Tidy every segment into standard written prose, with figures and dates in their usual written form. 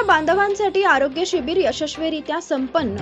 बांधवांसाठी आरोग्य शिबिर यशस्वीरित्या संपन्न।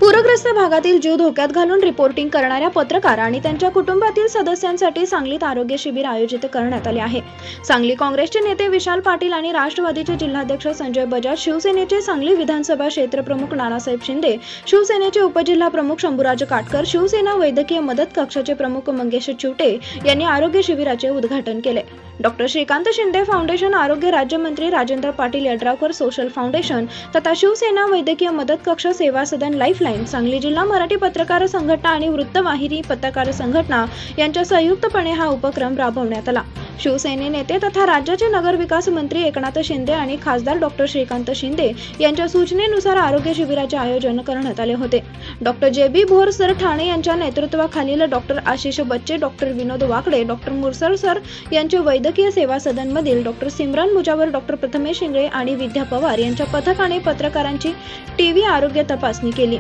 पूरग्रस्त भागातील जीव धोक्यात घालून रिपोर्टिंग करणाऱ्या पत्रकार आणि त्यांच्या कुटुंबातील सदस्यांसाठी सांगलीत आरोग्य शिबिर आयोजित करण्यात आले आहे। सांगली काँग्रेसचे नेते विशाल पाटील आणि राष्ट्रवादीचे जिल्हाध्यक्ष संजय बजाज, शिवसेनेचे सांगली विधानसभा क्षेत्रप्रमुख नानासाहेब शिंदे, शिवसेनेचे उपजिल्हा प्रमुख शंभूराज काटकर, शिवसेना वैद्यकीय मदत कक्षाचे प्रमुख मंगेश चिवटे यांनी आरोग्य शिबिराचे उद्घाटन केले। डॉक्टर श्रीकांत शिंदे फाउंडेशन, आरोग्य राज्यमंत्री राजेंद्र पाटील यड्रावकर सोशल फाउंडेशन तथा शिवसेना वैद्यकीय मदत कक्ष, सेवा सदन, लाईफलाईन, सांगली जिल्हा मराठी पत्रकार संघटना आणि वृत्तवाहिनी पत्रकार संघटना यांच्या संयुक्तपणे हा उपक्रम राबवण्यात आला। शिवसेने नेते तथा राज्याचे नगरविकास मंत्री एकनाथ शिंदे आणि खासदार डॉक्टर श्रीकांत शिंदे यांच्या सूचनेनुसार आरोग्य शिबिराचे आयोजन करण्यात आले होते। Doctor JB. Bhor sir Thane यांच्या नेतृत्वाखालील डॉक्टर आशिष बच्चे, डॉक्टर विनोद वाकडे, डॉक्टर मुरसळ सर यांचे वैद्यकीय सेवा सदन मधील डॉक्टर सिमरन मुजावर, डॉक्टर प्रथमेश इंगळे आणि विद्या पवार यांच्या पथकाने पत्रकारांची टीव्ही आरोग्य तपासणी केली।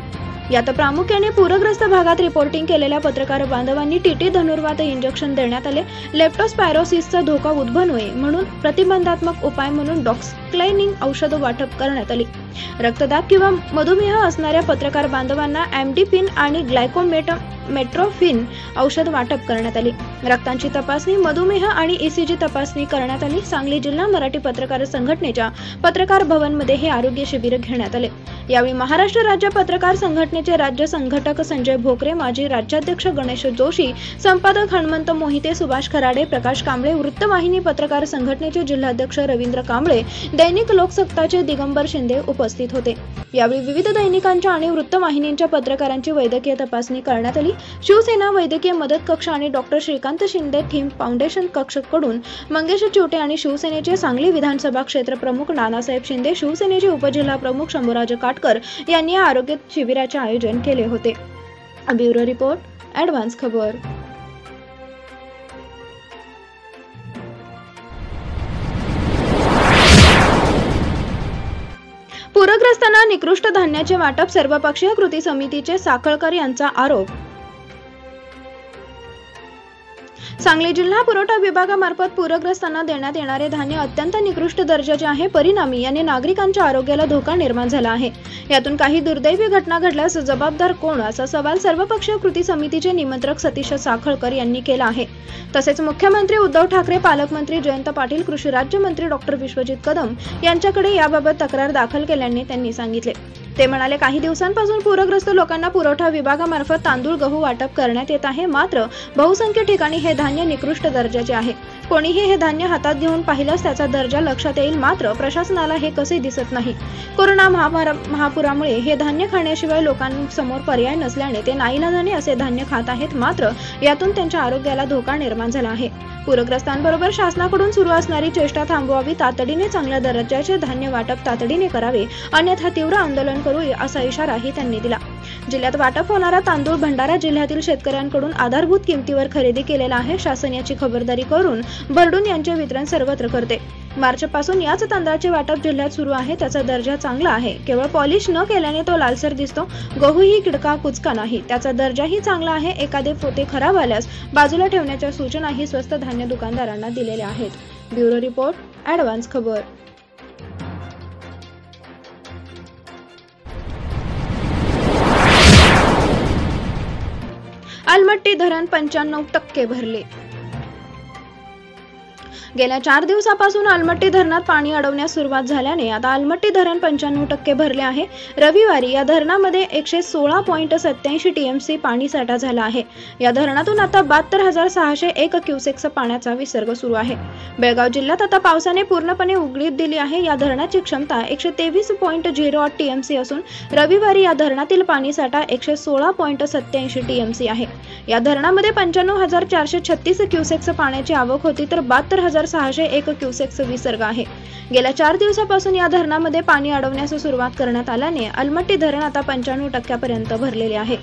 यात प्रामुख्याने पूरग्रस्त भागात रिपोर्टिंग केलेल्या पत्रकार बांधवांनी टीटी धनुर्वात इंजेक्शन देण्यात आले। लेप्टोस्पायरोसिसचा धोका उद्भवू नये म्हणून प्रतिबंधात्मक उपाय म्हणून डॉक्सक्लाइनिंग औषध वाटप करण्यात आली। रक्तदाब किंवा मधुमेह असणाऱ्या पत्रकार बांधवांना एमडीपिन आणि ग्लायकोमेट्रोफिन औषध वाटप करण्यात आली। रक्तांची तपासणी, मधुमेह आणि ईसीजी तपासणी करण्यात आली। सांगली जिल्हा मराठी पत्रकार संघटनेच्या पत्रकार भवन मध्ये हे आरोग्य शिबिर घेण्यात आले। यावेळी महाराष्ट्र राज्य पत्रकार संघटनेचे राज्य संघटक संजय भोकरे, माजी राज्याध्यक्ष गणेश जोशी, संपादक हनुमंत मोहिते, सुभाष खराडे, प्रकाश कांबळे, वृत्तवाहिनी पत्रकार संघटनेचे जिल्हाध्यक्ष रवींद्र कांबळे, दैनिक लोकसत्ताचे दिगंबर शिंदे उपस्थित होते। यावेळी विविध दैनिकांच्या आणि वृत्तवाहिन्यांच्या पत्रकारांची वैद्यकीय तपासणी करण्यात आली। शिवसेना वैद्यकीय मदत कक्ष आणि डॉक्टर श्रीकांत शिंदे थीम फाउंडेशन कक्षकडून मंगेश चिवटे आणि शिवसेनेचे सांगली विधानसभा क्षेत्र प्रमुख नानासाहेब शिंदे, शिवसेनेचे उपजिल्हा प्रमुख शंभूराज काटकर यांनी या आरोग्य शिबिराचे आयोजन केले होते। ब्युरो रिपोर्ट, ॲडव्हान्स खबर। पूरग्रस्तांना निकृष्ट धान्याचे वाटप, सर्वपक्षीय कृती समितीचे साखळकर यांचा आरोप। सांगली जिल्हा पुरवठा विभागामार्फत पूरग्रस्तांना देण्यात येणारे धान्य अत्यंत निकृष्ट दर्जाचे आहे। परिणामी याने नागरिकांच्या आरोग्याला धोका निर्माण झाला आहे। यातून काही दुर्दैवी घटना घडल्यास जबाबदार कोण, असा सवाल सर्वपक्षीय कृती समितीचे निमंत्रक सतीश साखळकर यांनी केला आहे। तसेच मुख्यमंत्री उद्धव ठाकरे, पालकमंत्री जयंत पाटील, कृषी राज्यमंत्री डॉक्टर विश्वजित कदम यांच्याकडे याबाबत तक्रार दाखल केल्याने त्यांनी सांगितले। ते म्हणाले, काही दिवसांपासून पूरग्रस्त लोकांना पुरवठा विभागामार्फत तांदूळ, गहू वाटप करण्यात येत आहे, मात्र बहुसंख्य ठिकाणी हे धान्य निकृष्ट दर्जाचे आहे। कोणीही हे धान्य हातात घेऊन पाहिल्यास त्याचा दर्जा लक्षात येईल, मात्र प्रशासनाला हे कसे दिसत नाही। कोरोना महापुरामुळे हे धान्य खाण्याशिवाय लोकांसमोर पर्याय नसल्याने ते नाईलाजाने असे धान्य खात आहेत, मात्र यातून त्यांच्या आरोग्याला धोका निर्माण झाला आहे। पूरग्रस्तांबरोबर शासनाकडून सुरू असणारी चेष्टा थांबवावी, तातडीने चांगल्या दर्जाचे धान्य वाटप तातडीने करावे, अन्यथा तीव्र आंदोलन करू असा इशाराही त्यांनी दिला। जिल्ह्यात वाटप होणारा तांदूळ भंडारा जिल्ह्यातील शेतकऱ्यांकडून आधारभूत किमतीवर खरेदी केलेला आहे। शासन याची खबरदारी करून भरडून यांचे वितरण सर्वत्र करते। मार्चपासून याच तांदळाचे वाटप जिल्ह्यात सुरू आहे। त्याचा दर्जा चांगला आहे, केवळ पॉलिश न केल्याने तो लालसर दिसतो। गहूही किडका कुचका नाही, त्याचा दर्जाही चांगला आहे। एखादे पोते खराब आल्यास बाजूला ठेवण्याच्या सूचनाही स्वस्त धान्य दुकानदारांना दिलेल्या आहेत। ब्युरो रिपोर्ट, ॲडव्हान्स खबर। अलमट्टी धरण 95% भरले। गेल्या 4 दिवसापासून अलमट्टी धरणात पाणी अडवण्यास सुरुवात झाल्याने आता अलमट्टी धरण 95% भरले आहे। रविवारी या धरणामध्ये 116.87 टीएमसी पाणी साठा झाला आहे। या धरणातून आता 72,601 क्युसेक्स पाण्याचा विसर्ग सुरू आहे। बेळगाव जिल्ह्यात आता पावसाने पूर्णपणे उघडीप दिली आहे। या धरणाची क्षमता 123.08 टीएमसी असून रविवारी या धरणातील पाणी साठा 116.87 टीएमसी आहे। या धरणामध्ये 95,436 क्युसेक्स पाण्याची आवक होती, तर 72,000 601 क्युसेक्स विसर्ग आहे। गेल्या 4 दिवसापासून या धरणामध्ये पाणी अडवण्यास सुरुवात करण्यात आल्याने अलमट्टी धरण आता 95% भरलेले आहे।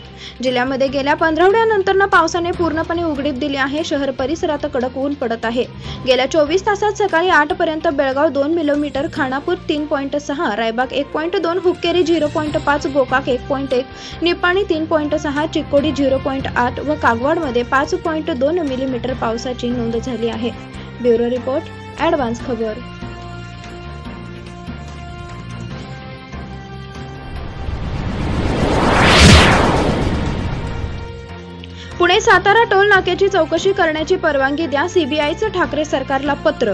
जिल्ह्यामध्ये गेल्या पंधरवड्यानंतर पावसाने पूर्णपणे उघडीप दिली आहे। शहर परिसरात कडक ऊन पडत आहे। गेल्या 24 तासात सकाळी 8 पर्यंत बेळगाव 2 मिलीमीटर, खानापूर 3.6, रायबाग 1.2, हुक्केरी 0.5, गोकाक 1.1, निपाणी 3.6, चिकोडी 0.8 व कागवाडमध्ये 5.2 मिलीमीटर पावसाची नोंद झाली आहे। ब्युरो रिपोर्ट, ॲडव्हान्स खबर। पुणे सातारा टोल नाक्याची चौकशी करण्याची परवानगी द्या, सीबीआयचं ठाकरे सरकारला पत्र।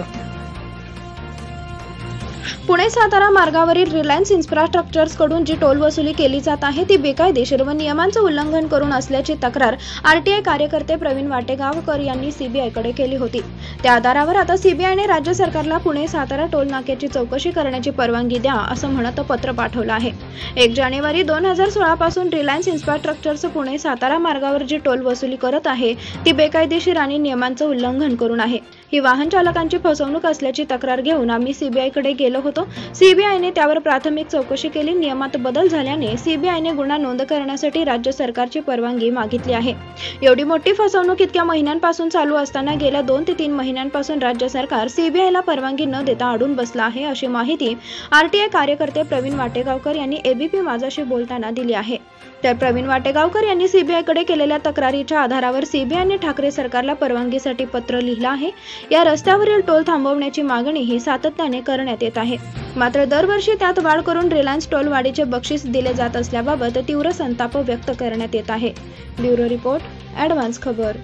पुणे सातारा मार्गावरील रिलायन्स इन्फ्रास्ट्रक्चर्सकडून जी टोल वसुली केली जात आहे ती बेकायदेशीर व नियमांचं उल्लंघन करून असल्याची तक्रार आरटीआय कार्यकर्ते प्रवीण वाटेगावकर यांनी सीबीआयकडे केली होती। त्या आधारावर आता सीबीआयने राज्य सरकारला पुणे सातारा टोल नाक्याची चौकशी करण्याची परवानगी द्या असं म्हणत पत्र पाठवलं आहे। 1 जानेवारी 2016 पासून रिलायन्स इन्फ्रास्ट्रक्चर्स पुणे सातारा मार्गावर जी टोल वसुली करत आहे ती बेकायदेशीर आणि नियमांचं उल्लंघन करून आहे। ही वाहन चालकांची फसवणूक असल्याची तक्रार घेऊन आम्ही सीबीआयकडे गेलो होतो। सीबीआयने त्यावर प्राथमिक चौकशी केली। नियमात बदल झाल्याने सीबीआयने गुन्हा नोंद करण्यासाठी राज्य सरकारची परवानगी मागितली आहे। एवढी मोठी फसवणूक इतक्या महिन्यांपासून चालू असताना गेल्या 2 ते 3 महिन्यांपासून राज्य सरकार सीबीआयला परवानगी न देता अडून बसला आहे, अशी माहिती आरटीआय कार्यकर्ते प्रवीण वाटेगावकर यांनी एबीपी माझाशी बोलताना दिली आहे। तर प्रवीण वाटेगावकर यांनी सीबीआयकडे केलेल्या तक्रारीच्या आधारावर सीबीआयने ठाकरे सरकारला परवानगीसाठी पत्र लिहिलं आहे। या रस्त्यावरील टोल थांबवण्याची मागणीही सातत्याने करण्यात येत आहे। मात्र दरवर्षी त्यात वाढ करून रिलायन्स टोल वाढीचे बक्षीस दिले जात असल्याबाबत तीव्र संताप व्यक्त करण्यात येत आहे। ब्युरो रिपोर्ट, ॲडव्हान्स खबर।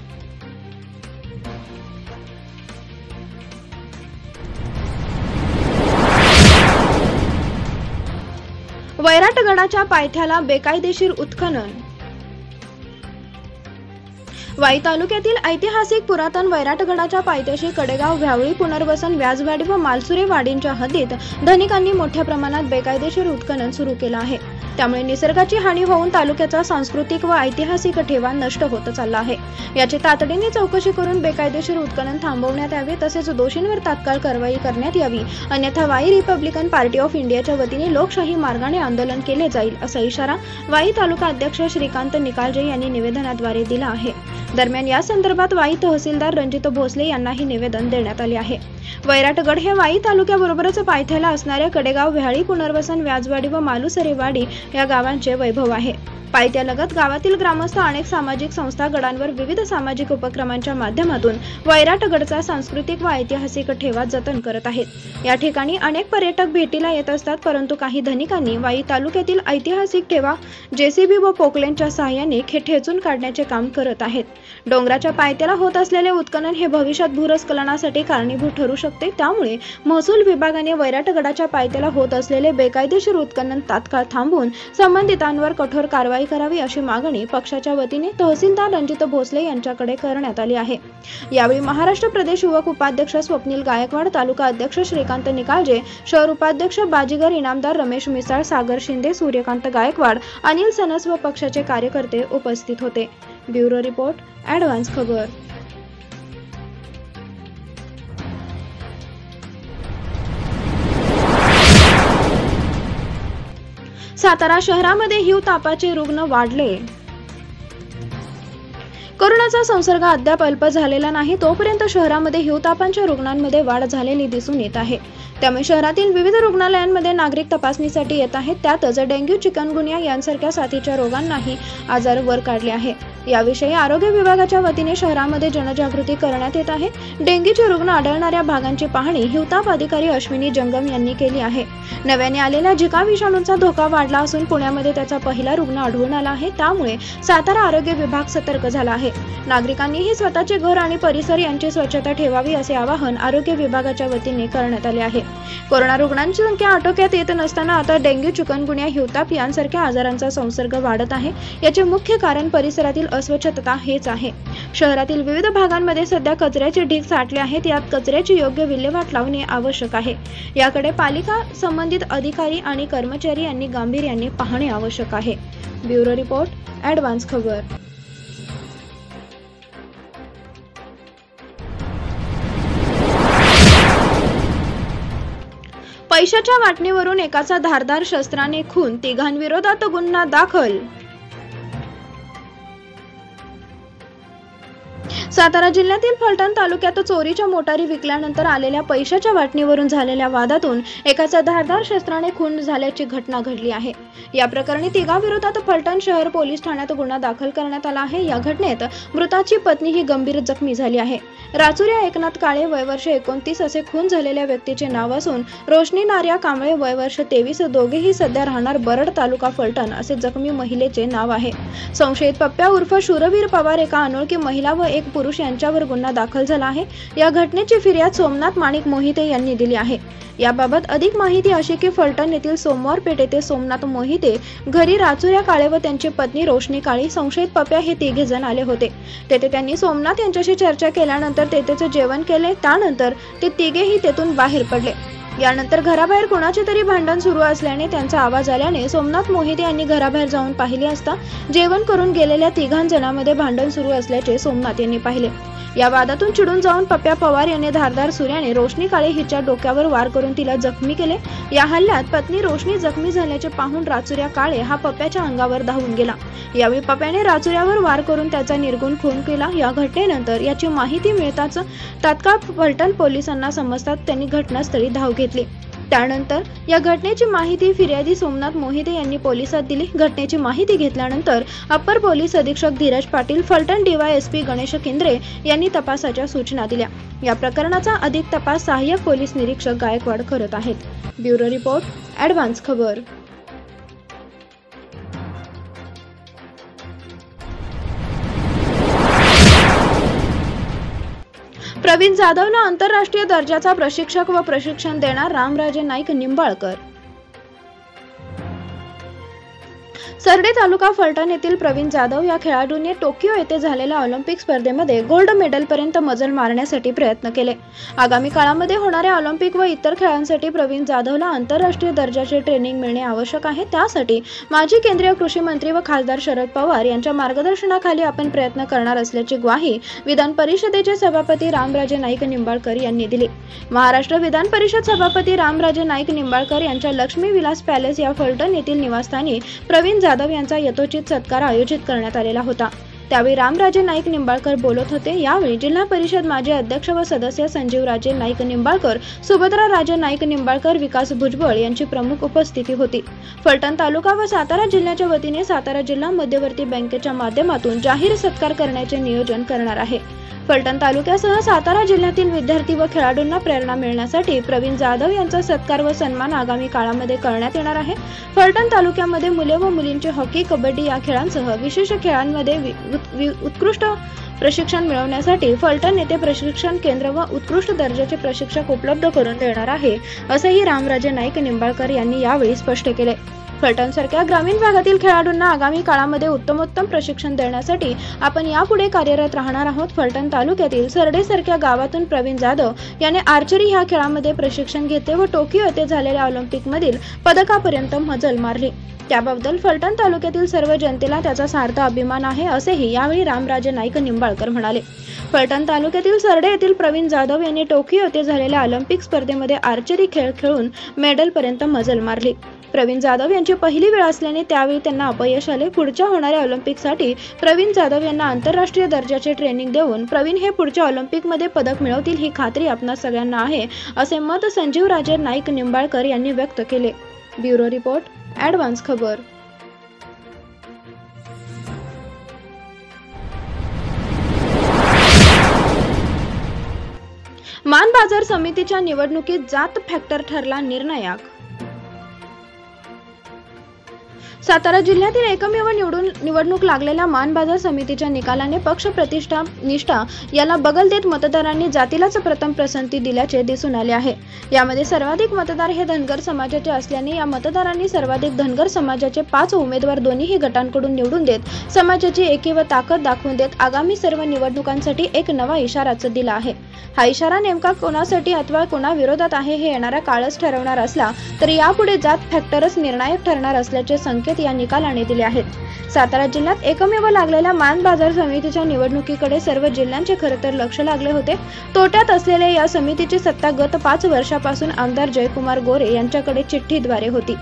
वैराटगडाच्या पायथ्याला बेकायदेशीर उत्खनन। वाई तालुक्यातील ऐतिहासिक पुरातन वैराटगडाच्या पायथ्याशी कडेगाव, व्यावळी, पुनर्वसन, व्याजवाडी व मालसुरे वाडींच्या हद्दीत धनिकांनी मोठ्या प्रमाणात बेकायदेशीर उत्खनन सुरू केलं आहे। त्यामुळे निसर्गाची हानी होऊन तालुक्याचा सांस्कृतिक व ऐतिहासिक ठेवा नष्ट होत चालला आहे। याची तातडीने चौकशी करून बेकायदेशीर उत्खनन थांबवण्यात यावे, तसेच दोषींवर तात्काळ कारवाई करण्यात यावी, अन्यथा वाई रिपब्लिकन पार्टी ऑफ इंडियाच्या वतीने लोकशाही मार्गाने आंदोलन केले जाईल, असा इशारा वाई तालुका अध्यक्ष श्रीकांत निकालजे यांनी निवेदनाद्वारे दिला आहे। दरम्यान या संदर्भात वाई तहसीलदार रणजित भोसले यांनाही निवेदन देण्यात आले आहे। वैराटगड हे वाई तालुक्याबरोबरच पायथ्याला असणाऱ्या कडेगाव, व्याळी, पुनर्वसन, व्याजवाडी व मालुसरेवाडी या गावांचे वैभव आहे। पायथ्यालगत गावातील ग्रामस्थ अनेक सामाजिक संस्था गडांवर विविध सामाजिक उपक्रमांच्या माध्यमातून वैराटगडचा सांस्कृतिक व ऐतिहासिक ठेवा जतन करत आहेत। या ठिकाणी अनेक पर्यटक भेटीला येत असतात, परंतु काही धनिकांनी वाई तालुक्यातील ऐतिहासिक ठेवा जेसीबी व पोकलेनच्या सहाय्याने ठेचून काढण्याचे काम करत आहेत। डोंगराच्या पायथ्याला होत असलेले उत्खनन हे भविष्यात भूस्खलनासाठी कारणीभूत ठरू शकते। त्यामुळे महसूल विभागाने वैराटगडाच्या पायथ्याला होत असलेले बेकायदेशीर उत्खनन तात्काळ थांबवून संबंधितांवर कठोर कारवाई करावी, अशी मागणी पक्षाच्या वतीने तहसीलदार रणजित भोसले यांच्याकडे करण्यात आली आहे। यावेळी महाराष्ट्र प्रदेश युवक उपाध्यक्ष स्वप्नील गायकवाड, तालुका अध्यक्ष श्रीकांत निकालजे, शहर उपाध्यक्ष बाजीगर इनामदार रमेश मिसाळ, सागर शिंदे, सूर्यकांत गायकवाड, अनिल सनस व पक्षाचे कार्यकर्ते उपस्थित होते। ब्युरो रिपोर्ट, ॲडव्हान्स खबर। सातारा शहरामध्ये हिव तापाचे रुग्ण वाढले। कोरोनाचा संसर्ग अद्याप अल्प झालेला नाही, तोपर्यंत शहरामध्ये हिवतापांच्या रुग्णांमध्ये वाढ झालेली दिसून येत आहे। त्यामुळे शहरातील विविध रुग्णालयांमध्ये नागरिक तपासणीसाठी येत आहेत। त्यातच डेंग्यू, चिकनगुनिया यांसारख्या साथीच्या रोगांनाही आजार वर काढले आहे। याविषयी आरोग्य विभागाच्या वतीने शहरामध्ये जनजागृती करण्यात येत आहे। डेंग्यूचे रुग्ण आढळणाऱ्या भागांची पाहणी हिवताप अधिकारी अश्विनी जंगम यांनी केली आहे। नव्याने आलेल्या झिका विषाणूचा धोका वाढला असून पुण्यामध्ये त्याचा पहिला रुग्ण आढळून आला आहे। त्यामुळे सातारा आरोग्य विभाग सतर्क झाला आहे। नागरिकांनीही स्वतःचे घर आणि परिसर यांची स्वच्छता ठेवावी, असे आवाहन आरोग्य विभागाच्या वतीने करण्यात आले आहे। कोरोना रुग्णांची संख्या आटोक्यात येत नसताना आता डेंग्यू, चिकनगुनिया, हिवताप यांसारख्या आजारांचा संसर्ग वाढत आहे। याचे मुख्य कारण परिसरातील अस्वच्छता हेच आहे। शहरातील विविध भागांमध्ये सध्या कचऱ्याचे ढीग साठले आहेत। यात कचऱ्याची योग्य विल्हेवाट लावणे आवश्यक आहे। याकडे पालिका, संबंधित अधिकारी आणि कर्मचारी यांनी गांभीर्याने पाहणे आवश्यक आहे। ब्युरो रिपोर्ट, ॲडव्हान्स खबर। पैशाच्या वाटणीवरून एकाचा धारदार शस्त्राने खून, तिघांविरोधात गुन्हा दाखल. सातारा जिल्ह्यातील फलटण तालुक्यात चोरीच्या मोटारी विकल्यानंतर आलेल्या पैशाच्या वाटणीवरून झालेल्या वादातून एकाचा धारदार शस्त्राने खून झाल्याची घटना घडली आहे. या प्रकरणी तिघांविरोधात फलटण शहर पोलीस ठाण्यात गुन्हा दाखल करण्यात आला आहे. या घटनेत मृताची पत्नी ही गंभीर जखमी झाली आहे. राचुर्या एकनाथ काळे वय वर्ष 29 असे खून झालेल्या व्यक्तीचे नाव असून रोशनी नार्या कांबळे वय वर्ष 23 दोघेही सध्या राहणार बरड तालुका फलटण असे जखमी महिलेचे नाव आहे. संशयित पप्प्या उर्फ शूरवीर पवार एका अनोळखी महिला व एक पुरुष यांच्यावर गुन्हा दाखल झाला आहे. या घटनेची फिर्याद सोमनाथ माणिक मोहिते यांनी दिली आहे. याबाबत अधिक माहिती अशी की फलटण येथील सोमवार पेठ येथे सोमनाथ मोहिते घरी राचुर्या काळे व त्यांची पत्नी रोशनी काळे संशयित पप्प्या हे तिघे जण आले होते. तेथे त्यांनी सोमनाथ यांच्याशी चर्चा केल्यानंतर तेथेच जेवण केले. त्यानंतर ते तिघेही तेथून बाहेर पडले. यानंतर घराबाहेर कोणाचे तरी भांडण सुरू असल्याने त्यांचा आवाज आल्याने सोमनाथ मोहिते यांनी घराबाहेर जाऊन पाहिले असता जेवण करून गेलेल्या तिघांजणांमध्ये भांडण सुरू असल्याचे सोमनाथ यांनी पाहिले. या वादातून चिडून जाऊन पप्प्या पवार यांनी धारदार सुऱ्याने रोशनी काळे हिच्या डोक्यावर वार करून तिला जखमी केले. या हल्ल्यात पत्नी रोशनी जखमी झाल्याचे पाहून राचुर्या काळे हा पप्प्याच्या अंगावर धावून गेला. यावेळी पप्प्याने राचुर्यावर वार करून त्याचा निर्गुण खून केला. या घटनेनंतर याची माहिती मिळताच तात्काळ फलटण पोलिसांना समजतात त्यांनी घटनास्थळी धाव घेतली. त्यानंतर या घटनेची माहिती फिर्यादी सोमनाथ मोहिते यांनी पोलिसात दिली. घटनेची माहिती घेतल्यानंतर अप्पर पोलीस अधीक्षक धीरज पाटील, फलटण DYSP गणेश केंद्रे यांनी तपासाच्या सूचना दिल्या. या प्रकरणाचा अधिक तपास सहाय्यक पोलीस निरीक्षक गायकवाड करत आहेत. ब्युरो रिपोर्ट, ॲडव्हान्स खबर. प्रवीण जाधवला आंतरराष्ट्रीय दर्जाचा प्रशिक्षक व प्रशिक्षण देणार रामराजे नाईक निंबाळकर. सरडे तालुका फलटण येथील प्रवीण जाधव या खेळाडूने टोकियो येथे झालेल्या ऑलिम्पिक स्पर्धेमध्ये गोल्ड मेडलपर्यंत मजल मारण्यासाठी प्रयत्न केले. आगामी काळामध्ये होणाऱ्या ऑलिम्पिक व इतर खेळांसाठी प्रवीण जाधवला आंतरराष्ट्रीय दर्जाचे ट्रेनिंग मिळणे आवश्यक आहे. त्यासाठी माजी केंद्रीय कृषी मंत्री व खासदार शरद पवार यांच्या मार्गदर्शनाखाली आपण प्रयत्न करणार असल्याची ग्वाही विधान परिषदेचे सभापती रामराजे नाईक निंबाळकर यांनी दिली. महाराष्ट्र विधान परिषद सभापती रामराजे नाईक निंबाळकर यांच्या लक्ष्मी विलास पॅलेस या फलटण येथील निवासस्थानी प्रवीण जाधव यांचा यथोचित सत्कार आयोजित करण्यात आलेला होता. त्यावेळी रामराजे नाईक निंबाळकर बोलत होते. यावेळी जिल्हा परिषद माजी अध्यक्ष व सदस्य संजीवराजे नाईक निंबाळकर, सुभद्रा राजे नाईक निंबाळकर, विकास भुजबळ यांची प्रमुख उपस्थिती होती. फलटण तालुका व सातारा जिल्ह्याच्या वतीने सातारा जिल्हा मध्यवर्ती बँकेच्या माध्यमातून जाहीर सत्कार करण्याचे नियोजन करणार आहे. फलटण तालुक्यासह सातारा जिल्ह्यातील विद्यार्थी व खेळाडूंना प्रेरणा मिळण्यासाठी प्रवीण जाधव यांचा सत्कार व सन्मान आगामी काळामध्ये करण्यात येणार आहे. फलटण तालुक्यामध्ये मुले व मुलींचे हॉकी, कबड्डी या खेळांसह विशेष खेळांमध्ये उत्कृष्ट प्रशिक्षण मिळवण्यासाठी फलटण येथे प्रशिक्षण केंद्र व उत्कृष्ट दर्जाचे प्रशिक्षक उपलब्ध करून देणार आहे, असेही रामराजे नाईक निंबाळकर यांनी यावेळी स्पष्ट केले. फलटणसारख्या ग्रामीण भागातील खेळाडूंना आगामी काळामध्ये उत्तमोत्तम प्रशिक्षण देण्यासाठी आपण यापुढे कार्यरत राहणार आहोत. फलटण तालुक्यातील सरडेसारख्या गावातून प्रवीण जाधव याने आर्चरी ह्या खेळामध्ये प्रशिक्षण घेतले व टोकियो येथे झालेल्या ऑलिम्पिकमधील पदकापर्यंत मजल मारली. त्याबद्दल फलटण तालुक्यातील सर्व जनतेला त्याचा सार्थ अभिमान आहे, असेही यावेळी रामराजे नाईक निंबाळकर म्हणाले. फलटण तालुक्यातील सरडे येथील प्रवीण जाधव यांनी टोकियो येथे झालेल्या ऑलिम्पिक स्पर्धेमध्ये आर्चरी खेळ खेळून मेडलपर्यंत मजल मारली. प्रवीण जाधव यांची पहिली वेळ असल्याने त्यावेळी त्यांना अपयश आले. पुढच्या होणाऱ्या ऑलिम्पिकसाठी प्रवीण जाधव यांना आंतरराष्ट्रीय दर्जाचे ट्रेनिंग देऊन प्रवीण हे पुढच्या ऑलिम्पिकमध्ये पदक मिळवतील ही खात्री आपणा सगळ्यांना आहे, असे मत संजीवराजे नाईक निंबाळकर यांनी व्यक्त केले. ब्युरो रिपोर्ट, ॲडव्हान्स खबर. मान बाजार समितीच्या निवडणुकीत जात फॅक्टर ठरला निर्णायक. सातारा जिल्ह्यातील एकमेव निवडणूक लागलेल्या मान बाजार समितीच्या निकालाने पक्ष प्रतिष्ठा निष्ठा याला बगल देत मतदारांनी जातीलाच प्रथम पसंती दिल्याचे दिसून आले आहे. यामध्ये सर्वाधिक मतदार हे धनगर समाजाचे असल्याने या मतदारांनी सर्वाधिक धनगर समाजाचे 5 उमेदवार दोन्ही गटांकडून निवडून देत समाजाची एकी व ताकद दाखवून देत आगामी सर्व निवडणुकांसाठी एक नवा इशाराच दिला आहे. हा इशारा नेमका कोणासाठी अथवा कोणा विरोधात आहे हे येणारा काळच ठरवणार असला तरी यापुढे जात फॅक्टरच निर्णायक ठरणार असल्याचे संकेत आहेत या निकालाने दिले आहेत। सातारा जिल्ह्यात एकमेव लागलेल्या मान बाजार समितीच्या निवडणुकीकडे सर्व जिल्ह्यांचे खरं तर लक्ष लागले होते। तोट्यात असलेल्या या समितीची सत्ता गत 5 वर्षापासून आमदार जयकुमार गोरे यांच्याकडे चिठ्ठीद्वारे होती।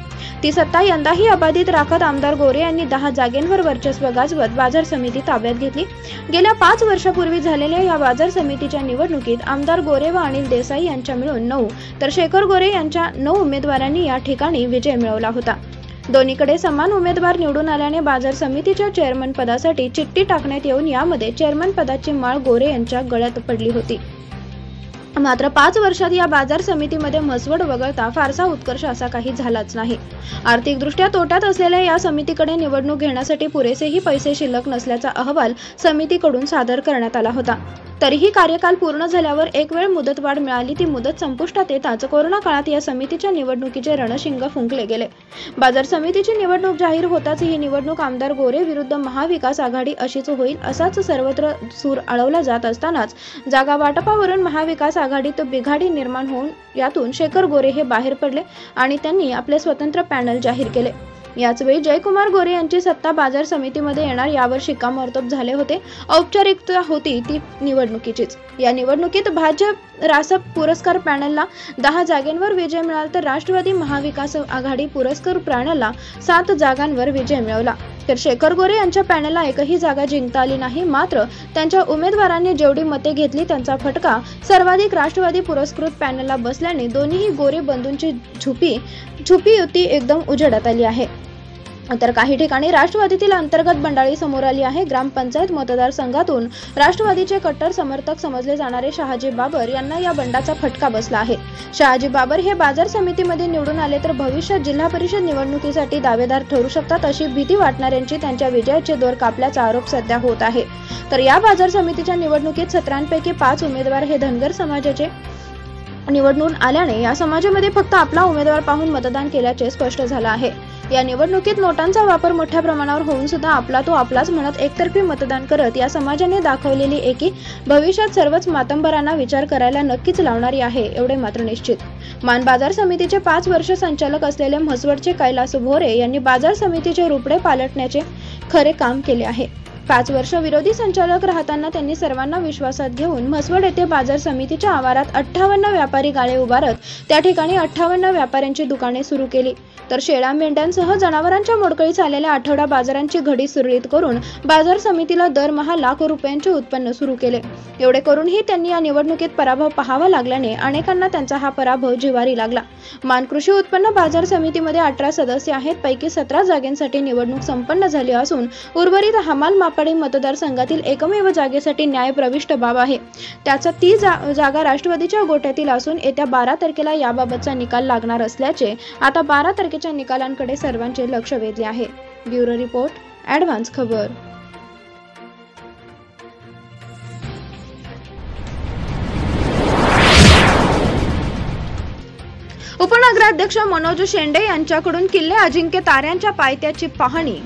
ती सत्ता यंदाही अबाधित राखत आमदार गोरे यांनी 10 जागेंवर वर्चस्व गाजवत बाजार समिती ताब्यात घेतली। गेल्या 5 वर्षापूर्वी झालेल्या या बाजार समितीच्या निवडणुकीत आमदार गोरे व अनिल देसाई यांच्या मिळून 9 तर शेखर गोरे यांच्या 9 उमेदवारांनी या ठिकाणी विजय मिळवला होता। दोन्हीकडे समान उमेदवार निवडून आल्याने बाजार समितीच्या चेअरमन पदासाठी चिठ्ठी टाकण्यात येऊन यामध्ये चेअरमन पदाची माळ गोरे यांच्या गळ्यात पडली होती। मात्र 5 वर्षात या बाजार समितीमध्ये म्हसवड वगळता फारसा उत्कर्ष असा काही झालाच नाही। आर्थिकदृष्ट्या तोट्यात असलेल्या या समितीकडे निवडणूक घेण्यासाठी पुरेसेही पैसे शिल्लक नसल्याचा अहवाल समितीकडून सादर करण्यात आला होता। तरीही कार्यकाल पूर्ण झाल्यावर एक वेळ मुदतवाढ मिळाली। ती मुदत संपुष्टात येताच कोरोना काळात या समितीच्या निवडणुकीचे रणशिंग फुंकले गेले। बाजार समितीची निवडणूक जाहीर होताच ही निवडणूक आमदार गोरे विरुद्ध महाविकास आघाडी अशीच होईल असाच सर्वत्र सूर आळवला जात असतानाच जागा वाटपावरून महाविकास आघाडीत बिघाडी निर्माण होऊन यातून शेखर गोरे हे बाहेर पडले आणि त्यांनी आपले स्वतंत्र पॅनल जाहीर केले। याचवेळी जयकुमार गोरे यांची सत्ता बाजार समितीमध्ये येणार यावर शिक्कामोर्तब झाले होते। औपचारिकता होती ती निवडणुकीचीच। या निवडणुकीत भाजप रासप पुरस्कार पॅनलला 10 जागांवर विजय मिळाला तर राष्ट्रवादी महाविकास आघाडी पुरस्कार पॅनलला 7 जागांवर विजय मिळवला। तर शेखर गोरे यांच्या पॅनलला एकही जागा जिंकता आली नाही। मात्र त्यांच्या उमेदवारांनी जेवढी मते घेतली त्यांचा फटका सर्वाधिक राष्ट्रवादी पुरस्कृत पॅनलला बसल्याने दोन्ही गोरे बंधूंची झुपी युती एकदम उजेडात आली आहे। तर काही ठिकाणी राष्ट्रवादीतील अंतर्गत बंडाळी समोर आली आहे। ग्रामपंचायत मतदारसंघातून राष्ट्रवादीचे कट्टर समर्थक समजले जाणारे शहाजी बाबर यांना या बंडाचा फटका बसला आहे। शहाजी बाबर हे बाजार समितीमध्ये निवडून आले तर भविष्यात जिल्हा परिषद निवडणुकीसाठी दावेदार ठरू शकतात अशी भीती वाटणाऱ्यांची त्यांच्या विजयाचे दोर कापल्याचा आरोप सध्या होत आहे। तर या बाजार समितीच्या निवडणुकीत 17पैकी 5 उमेदवार हे धनगर समाजाचे निवडून आल्याने या समाजामध्ये फक्त आपला उमेदवार पाहून मतदान केल्याचे स्पष्ट झाले आहे। या निवडणुकीत नोटांचा वापर मोठ्या प्रमाणावर होऊन सुद्धा आपला तो आपलाच म्हणत एकतर्फी मतदान करत या समाजाने दाखवलेली एकी भविष्यात सर्वच मातंबरांना विचार करायला नक्कीच लावणारी आहे एवढे मात्र निश्चित। मान बाजार समितीचे 5 वर्ष संचालक असलेले म्हसवडचे कैलास भोरे यांनी बाजार समितीचे रुपडे पालटण्याचे खरे काम केले आहे। 5 वर्ष विरोधी संचालक राहताना त्यांनी सर्वांना विश्वासात घेऊन म्हसवड येथे बाजार समितीच्या आवारात 58 व्यापारी गाळे उभारत त्या ठिकाणी 58 व्यापाऱ्यांची दुकाने सुरू केली। तर शेळ्या मेंढ्यांसह जनावरांच्या मोडकळीस आलेल्या आठवडा बाजारांची घडी सुरळीत करून बाजार समितीला दरमहा लाख रुपयांचे उत्पन्न सुरू केले। एवढे करूनही त्यांनी या निवडणुकीत पराभव पाहावा लागल्याने अनेकांना त्यांचा हा पराभव जिव्हारी लागला। मान कृषी उत्पन्न बाजार समितीमध्ये 18 सदस्य आहेत। पैकी 17 जागांसाठी निवडणूक संपन्न झाली असून उर्वरित हमाल मापाडी मतदारसंघातील एकमेव जागेसाठी न्याय प्रविष्ट बाब आहे। त्याचा ती जागा राष्ट्रवादीच्या गोट्यातील असून येत्या 12 तारखेला याबाबतचा निकाल लागणार असल्याचे आता 12 तारखेच्या निकालांकडे सर्वांचे लक्ष वेधले आहे। ब्युरो रिपोर्ट, ॲडव्हान्स खबर। उपनगराध्यक्ष मनोज शेंडे यांच्याकडून किल्ले अजिंक्य ताऱ्यांच्या पायथ्याची पाहणी।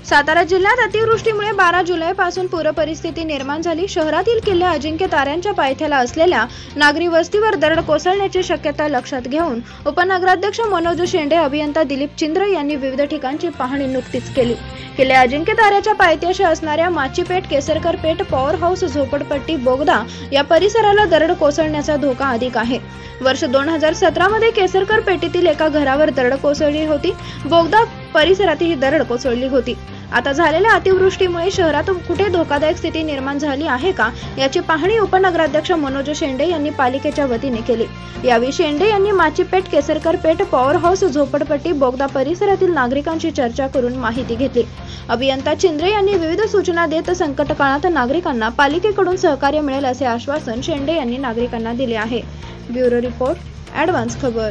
सातारा जिल्ह्यात अतिवृष्टीमुळे 12 जुलैपासून पूरपरिस्थिती निर्माण झाली। शहरातील किल्ले अजिंक्य ताऱ्यांच्या पायथ्याला असलेल्या नागरी वस्तीवर दरड कोसळण्याची शक्यता लक्षात घेऊन उपनगराध्यक्ष मनोज शेंडे, अभियंता दिलीप चिंद्र यांनी विविध ठिकाणची पाहणी नुकतीच केली। किल्ले अजिंक्य ताऱ्याच्या पायथ्याशी असणाऱ्या माचीपेठ, केसरकर पेठ, पॉवर हाऊस, झोपडपट्टी, बोगदा या परिसराला दरड कोसळण्याचा धोका अधिक आहे। वर्ष 2017 मध्ये केसरकर पेठेतील एका घरावर दरड कोसळली होती। बोगदा परिसरातही दरड कोसळली होती। आता झालेल्या अतिवृष्टीमुळे शहरात कुठे धोकादायक स्थिती निर्माण झाली आहे का याची पाहणी उपनगराध्यक्ष मनोज शेंडे यांनी पालिकेच्या वतीने केली। यावेळी शेंडे यांनी माचीपेठ, केसरकर पेठ, पॉवर हाऊस, झोपडपट्टी, बोगदा परिसरातील नागरिकांची चर्चा करून माहिती घेतली। अभियंता चिंद्रे यांनी विविध सूचना देत संकट काळात नागरिकांना पालिकेकडून सहकार्य मिळेल असे आश्वासन शेंडे यांनी नागरिकांना दिले आहे। ब्युरो रिपोर्ट, ॲडव्हान्स खबर।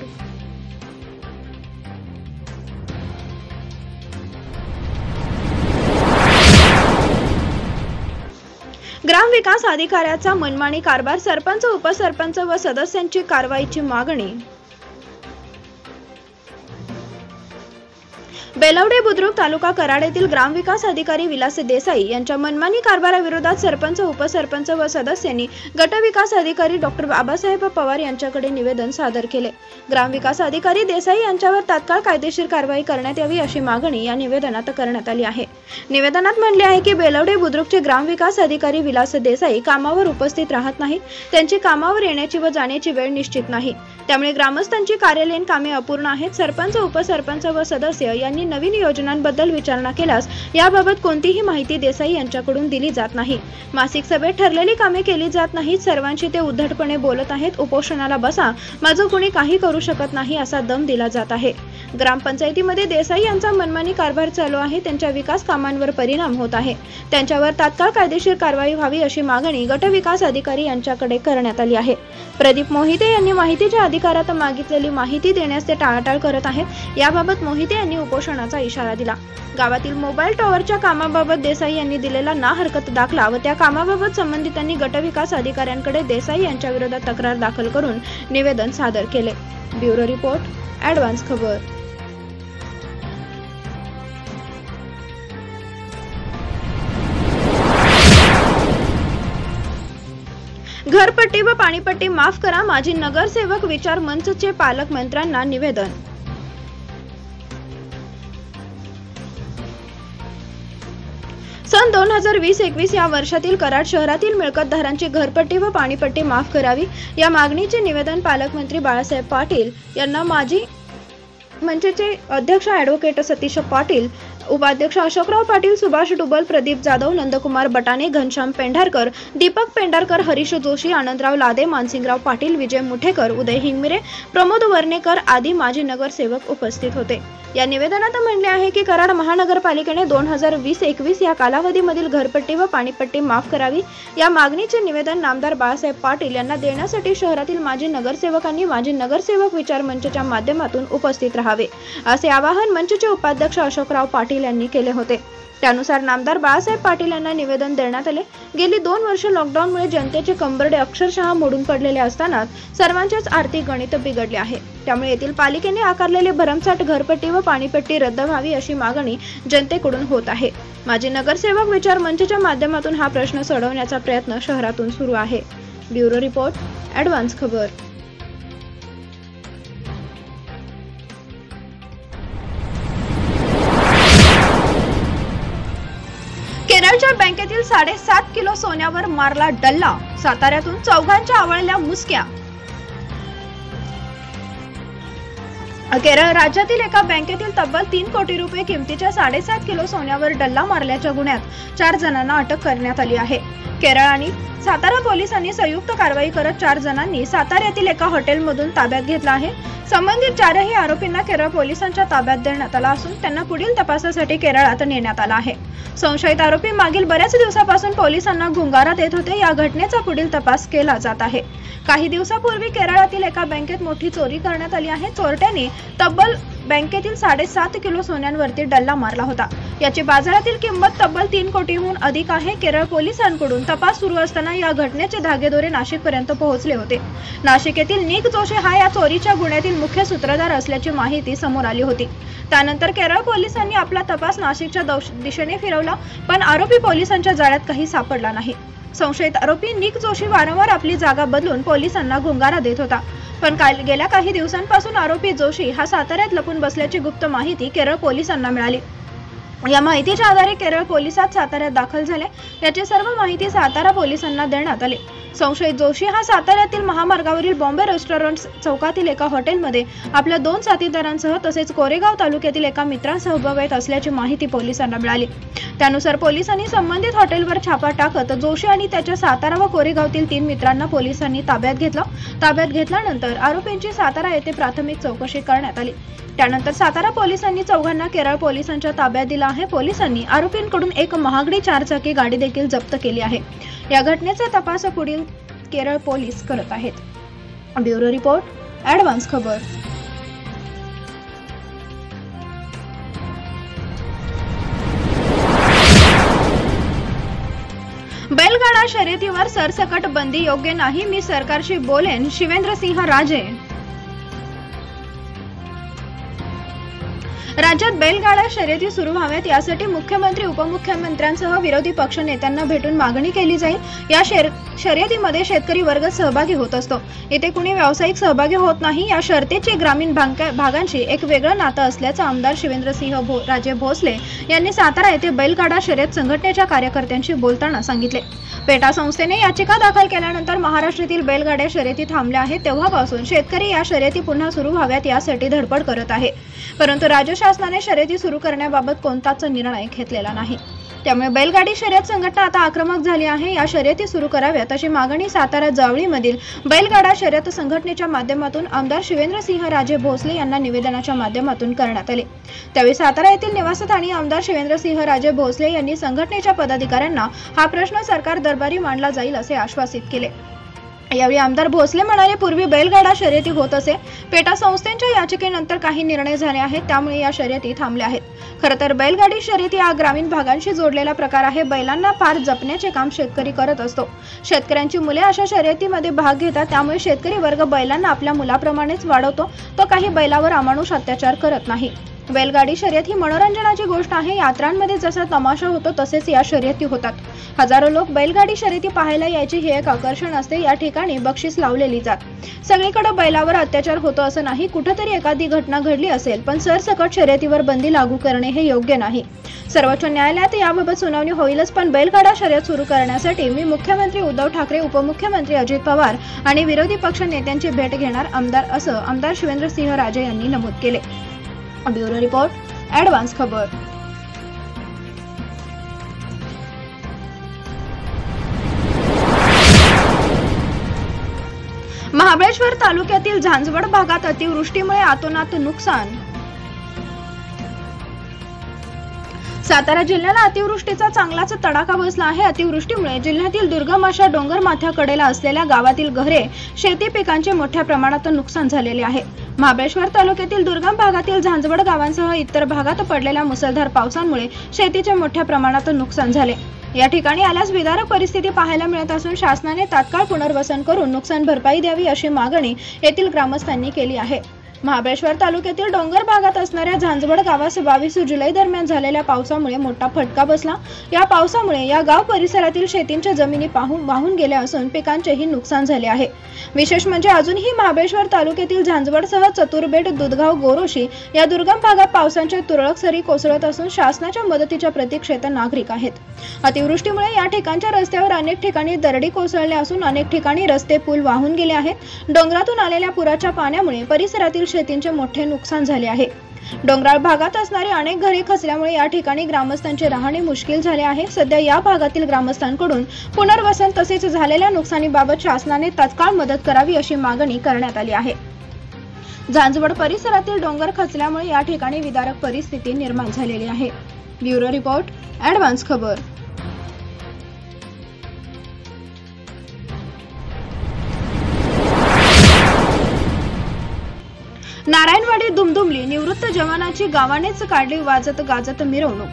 ग्रामविकास अधिकाऱ्याचा मनमानी कारभार, सरपंच, उपसरपंच व सदस्यांची कारवाईची मागणी। बेलवडे बुद्रुक तालुका कराड येथील ग्रामविकास अधिकारी विलास देसाई यांच्या मनमानी कारभाराविरोधात सरपंच, उपसरपंच व सदस्यांनी गटविकास अधिकारी डॉक्टर बाबासाहेब पवार यांच्याकडे निवेदन सादर केले। ग्रामविकास अधिकारी देसाई यांच्यावर तात्काळ कायदेशीर कारवाई करण्यात यावी अशी मागणी या निवेदनात करण्यात आली आहे। निवेदनात म्हटले आहे की बेलवडे बुद्रुकचे ग्रामविकास अधिकारी विलास देसाई कामावर उपस्थित राहत नाही, त्यांची कामावर येण्याची व जाण्याची वेळ निश्चित नाही, त्यामुळे ग्रामस्थांची कार्यालयीन कामे अपूर्ण आहेत। सरपंच, उपसरपंच व सदस्य यांनी नवीन योजनांबद्दल विचारणा केल्यास याबाबत कोणतीही माहिती देसाई यांच्याकडून दिली जात नाही। मासिक सभेत ठरलेली कामे केली जात नाहीत। सर्वांशी ते उद्धटपणे बोलत आहेत। उपोषणाला बसा, माझं कोणी काही करू शकत नाही असा दम दिला जात आहे। ग्रामपंचायतीमध्ये देसाई यांचा मनमानी कारभार चालू आहे, त्यांच्या विकास कामांवर परिणाम होत आहे, त्यांच्यावर तात्काळ कायदेशीर कारवाई व्हावी अशी मागणी गटविकास अधिकारी यांच्याकडे करण्यात आली आहे। प्रदीप मोहिते यांनी माहितीच्या अधिकारात मागितलेली माहिती देण्यास ते टाळाटाळ करत आहेत। याबाबत मोहिते यांनी उपोषणाचा इशारा दिला। गावातील मोबाईल टॉवरच्या कामाबाबत देसाई यांनी दिलेला ना हरकत दाखला व त्या कामाबाबत संबंधितांनी गटविकास अधिकाऱ्यांकडे देसाई यांच्या विरोधात तक्रार दाखल करून निवेदन सादर केले। ब्युरो रिपोर्ट, ॲडव्हान्स खबर। घरपट्टी व पाणीपट्टी माफ करा, माजी नगरसेवक विचार मंचचे पालकमंत्र्यांना निवेदन। सन 2020-21 या वर्षातील कराड शहरातील मिळकतदारांची घरपट्टी व पाणीपट्टी माफ करावी या मागणीचे निवेदन पालकमंत्री बाळासाहेब पाटील यांना माजी मंचचे अध्यक्ष ॲडव्होकेट सतीश पाटील, उपाध्यक्ष अशोकराव पाटील, सुभाष डुबल, प्रदीप जाधव, नंदकुमार बटाणे, घनश्याम पेंढारकर, दीपक पेंढारकर, हरीश जोशी, आनंदराव लादे, मानसिंगराव पाटील, विजय मुठेकर, उदय हिंगमिरे, प्रमोद वर्णेकर आदी माजी नगरसेवक उपस्थित होते। या निवेदनात म्हणले आहे की कराड महानगरपालिकेने 2020-21 या कालावधीमधील घरपट्टी व पाणीपट्टी माफ करावी या मागणीचे निवेदन नामदार बाळासाहेब पाटील यांना देण्यासाठी शहरातील माजी नगरसेवकांनी माजी नगरसेवक विचार मंचच्या माध्यमातून उपस्थित राहावे असे आवाहन मंचचे उपाध्यक्ष अशोकराव पाटील यांनी केले होते। त्यानुसार नामदार बाळासाहेब पाटील यांना निवेदन देण्यात आले। गेली 2 वर्ष लॉकडाऊनमुळे जनतेचे कंबरडे अक्षरशः मोडून पडलेले असताना सर्वांचेच आर्थिक गणित बिघडले आहे, त्यामुळे येथील पालिकेने आकारलेले भरमसाठ घरपट्टी व पाणीपट्टी रद्द व्हावी अशी मागणी जनतेकडून होत आहे। माजी नगरसेवक विचार मंचच्या माध्यमातून हा प्रश्न सोडवण्याचा प्रयत्न शहरातून सुरू आहे। ब्युरो रिपोर्ट, ॲडव्हान्स खबर। केरळच्या बँकेतील 7.5 किलो सोन्यावर मारला डल्ला, साताऱ्यातून चौघांच्या आवळल्या मुसक्या। केरळ राज्यातील एका बँकेतील तब्बल 3 कोटी रुपये किमतीच्या 7.5 किलो सोन्यावर डल्ला मारल्याच्या गुन्ह्यात 4 जणांना अटक करण्यात आली आहे। केरळ आणि सातारा पोलिसांनी संयुक्त कारवाई करत 4 जणांनी साताऱ्यातील एका हॉटेलमधून ताब्यात घेतला आहे। संबंधित 4ही आरोपींना केरळ पोलिसांच्या ताब्यात देण्यात आला असून त्यांना पुढील तपासासाठी केरळात नेण्यात आला आहे। संशयित आरोपी मागील बऱ्याच दिवसापासून पोलिसांना गुंगारा देत होते। या घटनेचा पुढील तपास केला जात आहे। काही दिवसापूर्वी केरळातील एका बँकेत मोठी चोरी करण्यात आली आहे। चोरट्यांनी तब्बल बँकेतील 7.5 किलो सोन्यांवरती डल्ला मारला होता। याची बाजारातील किंमत तब्बल 3 कोटीहून अधिक आहे। केरळ पोलिसांकडून तपास सुरू असताना या घटनेचे धागेदोरे नाशिकपर्यंत पोहोचले होते। नाशिक येथील निक जोशी हा या चोरीच्या गुन्ह्यातील मुख्य सूत्रधार असल्याची माहिती समोर आली होती। त्यानंतर केरळ पोलिसांनी आपला तपास नाशिकच्या दिशेने फिरवला, पण आरोपी पोलिसांच्या जाळ्यात काही सापडला नाही। संशयित आरोपी निक जोशी वारंवार आपली जागा बदलून पोलिसांना गुंगारा देत होता, पण गेल्या काही दिवसांपासून आरोपी जोशी हा साताऱ्यात लपून बसल्याची गुप्त माहिती केरळ पोलिसांना मिळाली। या माहितीच्या आधारे केरळ पोलिसात साताऱ्यात दाखल झाले। याची सर्व माहिती सातारा पोलिसांना देण्यात आली। संशयित जोशी हा साताऱ्यातील महामार्गावरील बॉम्बे रेस्टॉरंट चौकातील एका हॉटेलमध्ये आपल्या 2 साथीदारांसह तसेच कोरेगाव तालुक्यातील एका मित्रांसह उभा असल्याची माहिती पोलिसांना मिळाली। त्यानुसार पोलिसांनी संबंधित हॉटेलवर छापा टाकत जोशी आणि त्याच्या सातारा व कोरेगावतील 3 मित्रांना पोलिसांनी ताब्यात घेतलं। ताब्यात घेतल्यानंतर आरोपींची सातारा येथे प्राथमिक चौकशी करण्यात आली। त्यानंतर सातारा पोलिसांनी चौघांना केरळ पोलिसांच्या ताब्यात दिला आहे। पोलिसांनी आरोपींकडून एक महागडी 4-चाकी गाडी देखील जप्त केली आहे। या घटनेचा तपास पुढील केरळ पोलीस करत आहेत। ब्युरो रिपोर्ट, ॲडव्हान्स खबर। बैलगाडा शर्यतीवर सरसकट बंदी योग्य नाही, मी सरकारशी बोलेन, शिवेंद्रसिंह राजे। राज्यात बैलगाडा शर्यती सुरू व्हाव्यात यासाठी मुख्यमंत्री उपमुख्यमंत्र्यांसह विरोधी पक्ष नेत्यांना भेटून मागणी केली जाईल। या शर्यतीमध्ये शेतकरी वर्ग सहभागी होत असतो। येथे कुणी व्यावसायिक सहभागी होत नाही। या शर्यतीचे ग्रामीण भागांशी एक वेगळं नातं असल्याचं आमदार शिवेंद्रसिंह राजे भोसले यांनी सातारा येथे बैलगाडा शर्यत संघटनेच्या कार्यकर्त्यांशी बोलताना सांगितले। पेटा संस्थेने याचिका दाखल केल्यानंतर महाराष्ट्रातील बैलगाड्या शर्यती थांबल्या आहेत। तेव्हापासून शेतकरी या शर्यती पुन्हा सुरू व्हाव्यात यासाठी धडपड करत आहे, परंतु राज्य शासनाने शर्यती सुरू करण्याबाबत कोणताच निर्णय घेतलेला नाही। त्यामुळे बैलगाडी शर्यत संघटना आता आक्रमक झाली आहे। या शर्यती सुरू कराव्यात अशी मागणी सातारा जावळीमधील बैलगाडा शर्यत संघटनेच्या माध्यमातून आमदार शिवेंद्रसिंह राजे भोसले यांना निवेदनाच्या माध्यमातून करण्यात आले। त्यावेळी सातारा येथील निवासस्थानी आमदार शिवेंद्रसिंह राजे भोसले यांनी संघटनेच्या पदाधिकाऱ्यांना हा प्रश्न सरकार दरबारी मांडला जाईल असे आश्वासित केले। यावेळी आमदार भोसले म्हणाले, पूर्वी बैलगाडा शर्यती होत असे। पेटा संस्थेच्या याचिकेनंतर काही निर्णय झाले आहेत, त्यामुळे या शर्यती थांबल्या आहेत। खरं तर बैलगाडी शर्यती हा ग्रामीण भागांशी जोडलेला प्रकार आहे। बैलांना फार जपण्याचे काम शेतकरी करत असतो। शेतकऱ्यांची मुले अशा शर्यतीमध्ये भाग घेतात, त्यामुळे शेतकरी वर्ग बैलांना आपल्या मुलाप्रमाणेच वाढवतो, तो काही बैलावर अमानुष अत्याचार करत नाही। बैलगाडी शर्यत ही मनोरंजनाची गोष्ट आहे। यात्रांमध्ये जसा तमाशा होतो तसेच या शर्यती होतात। हजारो लोक बैलगाडी शर्यती पाहायला यायचे हे एक आकर्षण असते। या ठिकाणी बक्षीस लावलेली जात। सगळीकडे बैलावर अत्याचार होतो असं नाही, कुठेतरी एखादी घटना घडली असेल, पण सरसकट शर्यतीवर बंदी लागू करणे हे योग्य नाही। सर्वोच्च न्यायालयात याबाबत सुनावणी होईलच, पण बैलगाडा शर्यत सुरू करण्यासाठी मी मुख्यमंत्री उद्धव ठाकरे, उपमुख्यमंत्री अजित पवार आणि विरोधी पक्ष नेत्यांची भेट घेणार असं आमदार शिवेंद्रसिंह राजे यांनी नमूद केले। ब्युरो रिपोर्ट, ॲडव्हान्स खबर। महाबळेश्वर तालुक्यातील झांजवड भागात अतिवृष्टीमुळे अतोनात नुकसान। सातारा जिल्ह्याला अतिवृष्टीचा चांगलाच तडाखा बसला आहे। अतिवृष्टीमुळे जिल्ह्यातील दुर्गम अशा डोंगर माथ्याकडेला असलेल्या गावातील घरे, शेती पिकांचे मोठ्या प्रमाणात नुकसान झालेले आहे। महाबळेश्वर तालुक्यातील दुर्गम भागातील झांजवड गावांसह इतर भागात पडलेल्या मुसळधार पावसामुळे शेतीचे मोठ्या प्रमाणात नुकसान झाले। या ठिकाणी आल्यास विदारक परिस्थिती पाहायला मिळत असून शासनाने तात्काळ पुनर्वसन करून नुकसान भरपाई द्यावी अशी मागणी येथील ग्रामस्थांनी केली आहे। महाबळेश्वर तालुक्यातील डोंगर भागात असणाऱ्या झांजवड गावास 22 जुलै दरम्यान झालेल्या पावसामुळे मोठा फटका बसला। या पावसामुळे या गाव परिसरातील शेतींच्या जमिनी वाहून गेल्या असून पिकांचेही नुकसान झाले आहे। विशेष म्हणजे अजूनही महाबळेश्वर तालुक्यातील झांजवडसह चतुरबेट, दुधगाव, गोरोशी या दुर्गम भागात पावसाच्या तुरळक सरी कोसळत असून शासनाच्या मदतीच्या प्रतीक्षेत नागरिक आहेत। अतिवृष्टीमुळे या ठिकाणच्या रस्त्यावर अनेक ठिकाणी दरडी कोसळल्या असून अनेक ठिकाणी रस्ते, पूल वाहून गेले आहेत। डोंगरातून आलेल्या पुराच्या पाण्यामुळे परिसरातील शेतींचे मोठे नुकसान झाले आहे। डोंगराळ भागात असणारी अनेक घरे खचल्यामुळे या ठिकाणी ग्रामस्थांचे राहणे मुश्किल झाले आहे। सध्या या भागातील ग्रामस्थांकडून पुनर्वसन तसेच झालेल्या नुकसानीबाबत शासनाने तात्काळ मदत करावी अशी मागणी करण्यात आली आहे। झांजवड परिसरातील डोंगर खचल्यामुळे या ठिकाणी विदारक परिस्थिती निर्माण झालेली आहे। ब्युरो रिपोर्ट, ॲडव्हान्स खबर। नारायणवाडी दुमदुमली, निवृत्त जवानाची गावानेच काढली वाजत गाजत मिरवणूक।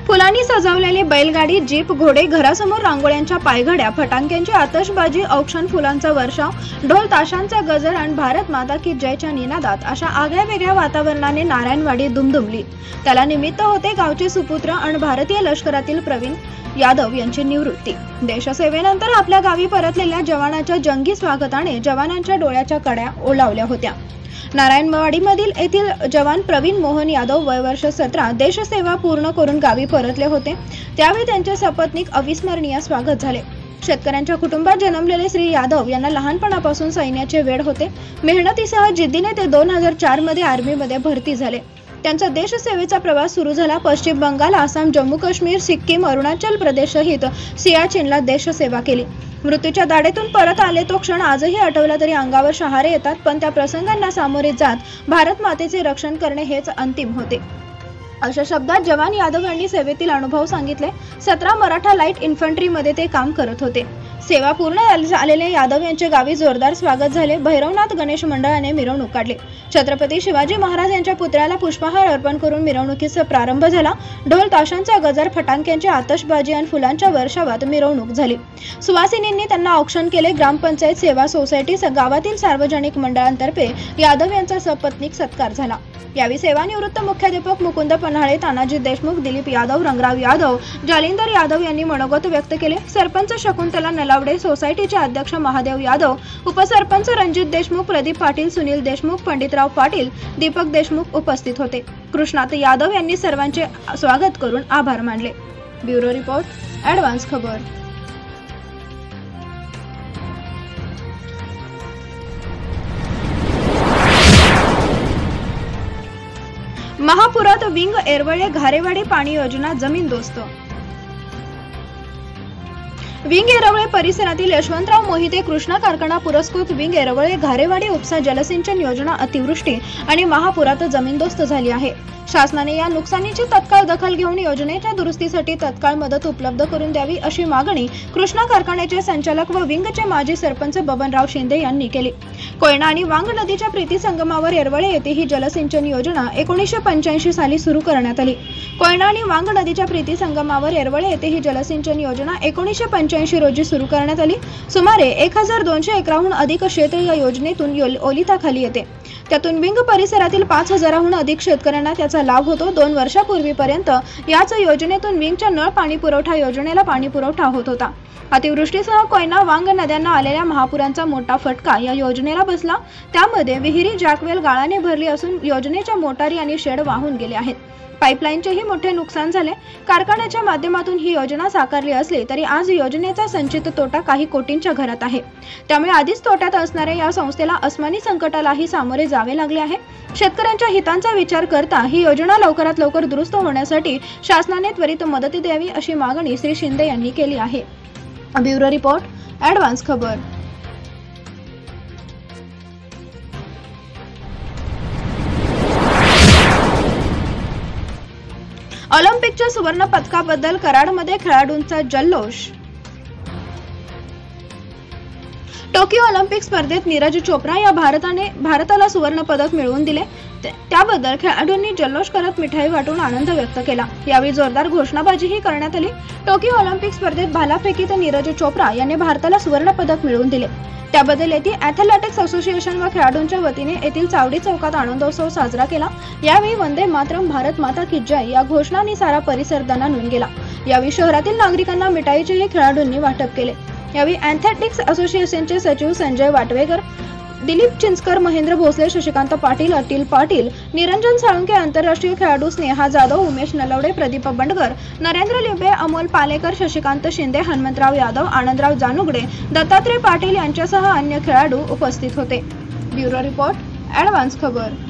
फुलांनी सजवलेली बैलगाडी, जीप, घोडे, घरासमोर रांगोळ्यांच्या पायघड्या, फटाक्यांची आतषबाजी, औक्षण फुलांचा वर्षाव, ढोल ताशांचा गजर आणि भारत माता की जयच्या निनादात अशा आगळ्या वेगळ्या वातावरणाने नारायणवाडी दुमदुमली। त्याला निमित्त होते गावचे सुपुत्र आणि भारतीय लष्करातील प्रवीण यादव यांची निवृत्ती। देशसेवेनंतर आपल्या गावी परतलेल्या जवानाच्या जंगी स्वागताने जवानांच्या डोळ्याच्या कडा ओलावल्या होत्या। नारायणवाडीमधील येथील जवान प्रवीण मोहन यादव वय वर्ष 17 देशसेवा पूर्ण करून गावी परतले होते। त्यावेळी त्यांचे सपत्नीक अविस्मरणीय स्वागत झाले। शेतकऱ्यांच्या कुटुंबात जन्मलेले श्री यादव यांना लहानपणापासून सैन्याचे वेड होते। मेहनतीसह जिद्दीने ते 2004 मध्ये आर्मीमध्ये भरती झाले। त्यांचा देशसेवेचा प्रवास सुरू झाला। पश्चिम बंगाल, आसाम, जम्मू काश्मीर, सिक्कीम, अरुणाचल प्रदेश सहित सियाचीनला देशसेवा केली। मृत्यूच्या दाढेतून परत आले तो क्षण आजही आठवला तरी अंगावर शहारे येतात, पण त्या प्रसंगांना सामोरे जात भारत मातेचे रक्षण करणे हेच अंतिम होते। अशा शब्दात जवान यादव यांनी सेवेतील अनुभव सांगितले। 17 मराठा लाईट इन्फंट्रीमध्ये ते काम करत होते। सेवा पूर्ण झालेले यादव यांचे गावी जोरदार स्वागत झाले। भैरवनाथ गणेश मंडळाने मिरवणूक काढली। छत्रपती शिवाजी महाराज यांच्या पुतळ्याला पुष्पहार अर्पण करून मिरवणुकीचा प्रारंभ झाला। ढोल ताशांचा गजर, फटाक्यांची आतषबाजी आणि फुलांच्या वर्षावात मिरवणूक झाली। सुवासिनींनी त्यांना औक्षण केले। ग्रामपंचायत सेवा सोसायटी गावातील सार्वजनिक मंडळांतर्फे यादव यांचा सपत्नीक सत्कार झाला। यावेळी सेवानिवृत्त मुख्याध्यापक मुकुंद पन्हाळे, तानाजी देशमुख, दिलीप यादव, रंगराव यादव, जालिंदर यादव यांनी मनोगत व्यक्त केले। सरपंच शकुंतला नलावडे, सोसायटीचे अध्यक्ष महादेव यादव, उपसरपंच रणजित देशमुख, प्रदीप पाटील, सुनील देशमुख, पंडितराव पाटील, दीपक देशमुख उपस्थित होते। कृष्णात यादव यांनी सर्वांचे स्वागत करून आभार मानले। ब्युरो रिपोर्ट, ॲडव्हान्स खबर। महापुरात विंग येरवळे घारेवाडी पाणी योजना जमीनदोस्त। विंग येरवळे परिसरातील यशवंतराव मोहिते कृष्णा कारखाना पुरस्कृत विंग येरवळे घारेवाडी उपसा जलसिंचन योजना अतिवृष्टी आणि महापुरात जमीनदोस्त झाली आहे। शासनाने या नुकसानीची तत्काळ दखल घेऊन योजनेच्या दुरुस्तीसाठी तत्काळ मदत उपलब्ध करून द्यावी अशी मागणी कृष्णा कारखान्याचे संचालक व विंगचे माजी सरपंच बबनराव शिंदे यांनी केली। कोयना आणि वांग नदीच्या प्रीती संगमावर येरवळे येथे ही जलसिंचन योजना 1985 साली सुरू करण्यात आली। कोयना आणि वांग नदीच्या प्रीती संगमावर येरवळे येथे ही जलसिंचन योजना 1985 रोजी सुरू करण्यात आली। सुमारे 1200 एकराहून अधिक क्षेत्र या योजनेतून ओलिताखाली येते। त्यातून विंग परिसरातील 5000हून अधिक शेतकऱ्यांना त्याचा लाभ होतो। 2 वर्षापूर्वीपर्यंत याच योजनेतून विंगच्या नळ पाणी पुरवठा योजनेला पाणी पुरवठा होत होता। अतिवृष्टीसह कोयना वांग नद्यांना आलेल्या महापुरांचा मोठा फटका या योजनेला बसला। त्यामध्ये विहिरी जॅकवेल गाळाने भरली असून योजनेच्या मोटारी आणि शेड वाहून गेले आहेत। पाईपलाईनचेही मोठे नुकसान झाले। कारखान्याच्या माध्यमातून ही योजना साकारली असली तरी आज योजनेचा संचित तोटा काही कोटींच्या घरात आहे। त्यामुळे आधीच तोट्यात असणाऱ्या या संस्थेला अस्मानी संकटालाही सामोरे जावे लागले आहे। शेतकऱ्यांच्या हितांचा विचार करता ही योजना लवकरात लवकर दुरुस्त होण्यासाठी शासनाने त्वरित मदत द्यावी अशी मागणी श्री शिंदे यांनी केली आहे। ब्युरो रिपोर्ट, ॲडव्हान्स खबर। ऑलिम्पिकच्या सुवर्ण पदकाबद्दल कराडमध्ये खेळाडूंचा जल्लोष। टोकियो ऑलिम्पिक स्पर्धेत नीरज चोप्रा या भारताला सुवर्ण पदक मिळवून दिले। त्याबद्दल खेळाडूंनी जल्लोष करत मिठाई वाटून आनंद व्यक्त केला। यावेळी जोरदार घोषणाबाजीही करण्यात आली। टोकियो ऑलिम्पिक स्पर्धेत भालाफेकीत नीरज चोप्रा यांनी भारताला सुवर्ण पदक मिळवून दिले। त्याबद्दल येथील ॲथलेटिक्स असोसिएशन व खेळाडूंच्या वतीने येथील चावडी चौकात आनंदोत्सव साजरा केला। यावेळी वंदे मातरम, भारत माता की जय या घोषणांनी सारा परिसर दणाणून गेला। यावेळी शहरातील नागरिकांना मिठाईचेही खेळाडूंनी वाटप केले। यावेळी ॲथलेटिक्स असोसिएशनचे सचिव संजय वाटवेकर, दिलीप चिंचकर, महेंद्र भोसले, शशिकांत पाटील, अटील पाटील, निरंजन साळुंके, आंतरराष्ट्रीय खेळाडू स्नेहा जाधव, उमेश नलवडे, प्रदीप बंडगर, नरेंद्र लिंबे, अमोल पालेकर, शशिकांत शिंदे, हनुमंतराव यादव, आनंदराव जानूगडे, दत्तात्रय पाटील यांच्यासह अन्य खेळाडू उपस्थित होते। ब्युरो रिपोर्ट, ॲडव्हान्स खबर।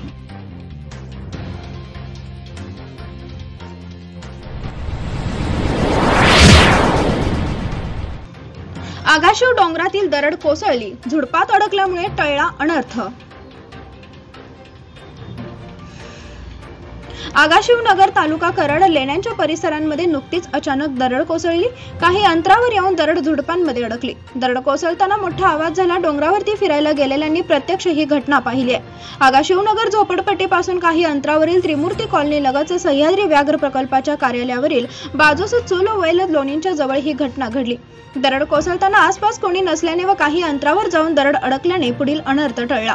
आगाशिव डोंगरातील दरड कोसळली, झुडपात अडकल्यामुळे टळला अनर्थ। आगाशिवनगर तालुका करड लेण्यांच्या परिसरांमध्ये नुकतीच अचानक दरड कोसळली। काही अंतरावर येऊन दरड झुडपांमध्ये अडकली। दरड कोसळताना मोठा आवाज झाला। डोंगरावरती फिरायला गेलेल्यांनी प्रत्यक्ष ही घटना पाहिली आहे। आगाशिवनगर झोपडपट्टीपासून काही अंतरावरील त्रिमूर्ती कॉलनी लगत सह्याद्री व्याघ्र प्रकल्पाच्या कार्यालयावरील बाजूस चूल वैल लोणींच्या जवळ ही घटना घडली। दरड कोसळताना आसपास कोणी नसल्याने व काही अंतरावर जाऊन दरड अडकल्याने पुढील अनर्थ टळला।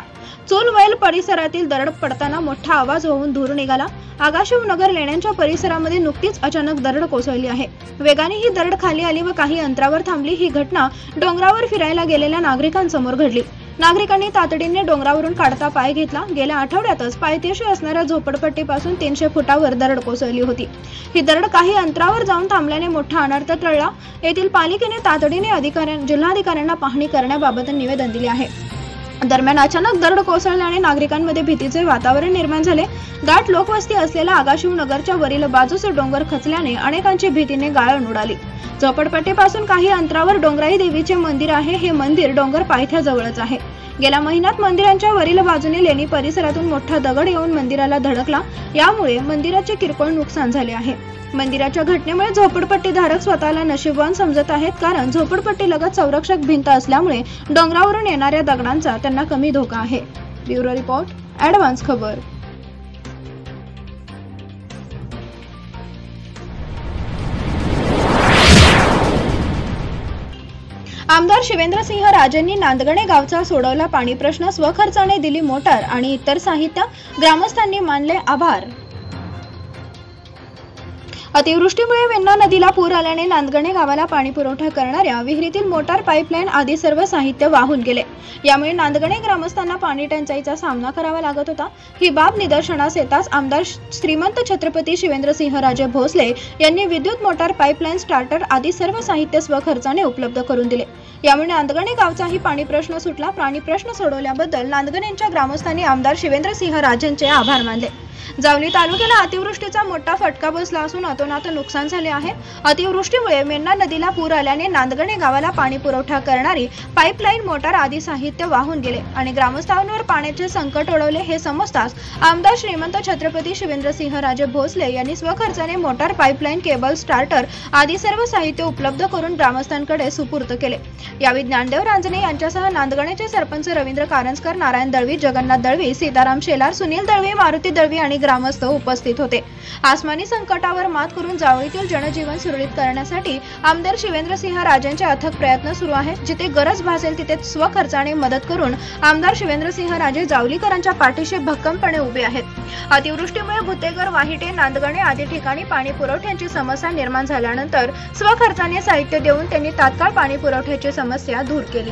चूल वैल परिसरातील दरड पडताना मोठा आवाज होऊन धूर निघाला। आगाशिवनगर लेण्यांच्या परिसरामध्ये नुकतीच अचानक दरड कोसळली आहे। वेगाने ही दरड खाली आली व काही अंतरावर थांबली। ही घटना डोंगरावर फिरायला गेलेल्या नागरिकांसमोर घडली। नागरिकांनी तातडीने डोंगरावरून काढता पाय घेतला। गेल्या आठवड्यातच पायथ्याशी असणाऱ्या झोपडपट्टीपासून 300 फुटावर दरड कोसळली होती। ही दरड काही अंतरावर जाऊन थांबल्याने मोठा अनर्थ टळला। येथील पालिकेने तातडीने जिल्हाधिकाऱ्यांना पाहणी करण्याबाबत निवेदन दिले आहे। दरम्यान अचानक दरड कोसळल्याने नागरिकांमध्ये भीतीचे वातावरण निर्माण झाले। दाट लोकवस्ती असलेल्या आगाशिवनगरच्या वरील बाजूचे डोंगर खचल्याने अनेकांची भीतीने गाळण उडाली। झोपडपट्टीपासून काही अंतरावर डोंगराई देवीचे मंदिर आहे। हे मंदिर डोंगर पायथ्याजवळच आहे। गेल्या महिन्यात मंदिरांच्या वरील बाजूने लेणी परिसरातून मोठा दगड येऊन मंदिराला धडकला। यामुळे मंदिराचे किरकोळ नुकसान झाले आहे। मंदिराच्या घटनेमुळे झोपडपट्टीधारक स्वतःला नशीबवान समजत आहेत, कारण झोपडपट्टीलगत संरक्षक भिंत असल्यामुळे डोंगरावरून येणाऱ्या दगडांचा त्यांना कमी धोका आहे. ब्युरो रिपोर्ट, ॲडव्हान्स खबर. आमदार शिवेंद्रसिंह राजेंनी नांदगणे गावचा सोडवला पाणी प्रश्न, स्वखर्चाने दिली मोटार आणि इतर साहित्य, ग्रामस्थांनी मानले आभार. अतिवृष्टीमुळे वेण्णा नदीला पूर आल्याने नांदगणे गावाला पाणी पुरवठा करणाऱ्या विहिरीतील मोटार, पाईपलाईन आदी सर्व साहित्य वाहून गेले. यामुळे नांदगणे ग्रामस्थांना पाणी टंचाईचा सामना करावा लागत होता. ही बाब निदर्शनास येताच आमदार श्रीमंत छत्रपती शिवेंद्रसिंह राजे भोसले यांनी विद्युत मोटार, पाईपलाईन, स्टार्टर आदी सर्व साहित्य स्वखर्चाने उपलब्ध करून दिले. यामुळे नांदगणे गावचाही पाणी प्रश्न सुटला. पाणी प्रश्न सोडवल्याबद्दल नांदगणेंच्या ग्रामस्थांनी आमदार शिवेंद्रसिंह राजेंचे आभार मानले. जावली तालुक्याला अतिवृष्टीचा मोठा फटका बसला असून अतोनात नुकसान झाले आहे. अतिवृष्टीमुळे वेण्णा नदीला पूर आल्याने नांदगणे गावाला पाणी पुरवठा करणारी पाईपलाईन, मोटार आदी साहित्य वाहून गेले आणि ग्रामस्थांवर पाण्याचे संकट ओढवले. हे समजताच आमदार श्रीमंत छत्रपती शिवेंद्रसिंह राजे भोसले यांनी स्वखर्चाने मोटार, पाईपलाईन, केबल, स्टार्टर आदी सर्व साहित्य उपलब्ध करून ग्रामस्थांकडे सुपूर्द केले. यावेळी ज्ञानदेव रांजणे यांच्यासह नांदगणेचे सरपंच रवींद्र कारंजकर, नारायण दळवी, जगन्नाथ दळवी, सीताराम शेलार, सुनील दळवी, मारुती दळवी आणि ग्रामस्थ उपस्थित होते. आसमानी संकटावर मात करून जावळीतील जनजीवन सुरळीत करण्यासाठी आमदार शिवेंद्रसिंह राजेंचे अथक प्रयत्न सुरू आहेत. जिथे गरज भासेल तिथे स्वखर्चाने मदत करून आमदार शिवेंद्रसिंह राजे जावलीकरांच्या पाठीशी भक्कमपणे उभे आहेत. अतिवृष्टीमुळे भुतेघर, वाहिटे, नांदगणे आदी ठिकाणी पाणी पुरवठ्याची समस्या निर्माण झाल्यानंतर स्वखर्चाने साहित्य देऊन त्यांनी तात्काळ पाणी पुरवठ्याची समस्या दूर केली.